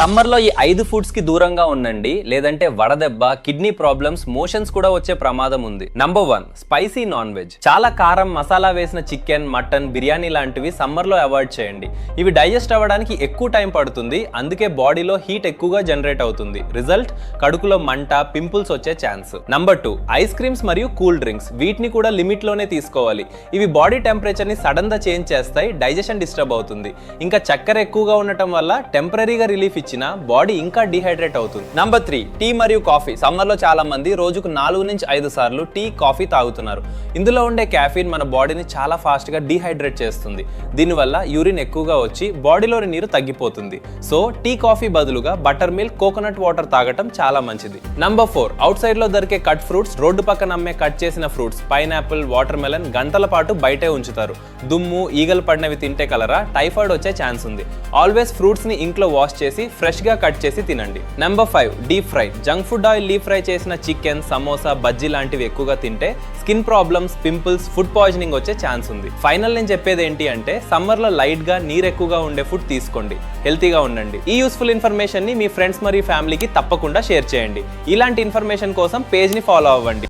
Summer లో ఈ 5 foods కి దూరంగా ఉండండి, లేదంటే వడదెబ్బ, కిడ్నీ ప్రాబ్లమ్స్, మోషన్స్ కూడా వచ్చే ప్రమాదం ఉంది. Number 1, spicy non veg. చాలా కారం మసాలా వేసిన చికెన్, మటన్, బిర్యానీ లాంటివి సమ్మర్ లో అవాయిడ్ చేయండి. ఇవి డైజెస్ట్ అవ్వడానికి ఎక్కువ టైం పడుతుంది, అందుకే బాడీలో హీట్ ఎక్కువగా జనరేట్ అవుతుంది. రిజల్ట్ కడుపులో మంట, పింపుల్స్ వచ్చే ఛాన్స్. నంబర్ 2, ఐస్ క్రీమ్స్ మరియు కూల్ డ్రింక్స్. వీటిని కూడా లిమిట్ లోనే తీసుకోవాలి. ఇవి బాడీ టెంపరేచర్ ని సడన్ గా చేంజ్ చేస్తాయి, డైజెషన్ డిస్టర్బ్ అవుతుంది. ఇంకా చక్కెర ఎక్కువగా ఉండటం వల్ల టెంపరరీగా రిలీఫ్ ఇచ్చిన బాడీ ఇంకా డిహైడ్రేట్ అవుతుంది. నంబర్ 3, టీ మరియు కాఫీ. సమ్మర్ లో చాలా మంది రోజుకు 4 నుంచి 5 సార్లు టీ, కాఫీ తాగుతున్నారు. ఇందులో ఉండే క్యాఫీన్ మన బాడీని చాలా ఫాస్ట్ గా డిహైడ్రేట్ చేస్తుంది. దీనివల్ల యూరిన్ ఎక్కువగా వచ్చి బాడీలోని నీరు తగ్గిపోతుంది. సో టీ, కాఫీ బదులుగా బటర్ మిల్క్, కోకోనట్ వాటర్ తాగటం చాలా మంచిది. నంబర్ 4, అవుట్ సైడ్ లో దొరికే కట్ ఫ్రూట్స్. రోడ్డు పక్కన అమ్మే కట్ చేసిన ఫ్రూట్స్, పైనాపిల్, వాటర్ మెలన్ గంటల పాటు బయటే ఉంచుతారు. దుమ్ము, ఈగలు పడినవి తింటే కలరా టైఫాయిడ్ వచ్చే ఛాన్స్ ఉంది. ఆల్వేస్ ఫ్రూట్స్ ని ఇంట్లో వాష్ చేసి ఫ్రెష్ గా కట్ చేసి తినండి. Number 5, deep fry. Junk food oil deep fry చేసిన చికెన్, సమోసా, బజ్జీ లాంటివి ఎక్కువగా తింటే skin problems, pimples, food poisoning వచ్చే ఛాన్స్ ఉంది. ఫైనల్ నేను చెప్పేది ఏంటి అంటే సమ్మర్ లో లైట్ గా నీరు ఎక్కువగా ఉండే ఫుడ్ తీసుకోండి, హెల్తీగా ఉండండి. ఈ యూస్ఫుల్ ఇన్ఫర్మేషన్ ని మీ ఫ్రెండ్స్ మరియు ఫ్యామిలీకి తప్పకుండా షేర్ చేయండి. ఇలాంటి ఇన్ఫర్మేషన్ కోసం పేజ్ ని ఫాలో అవ్వండి.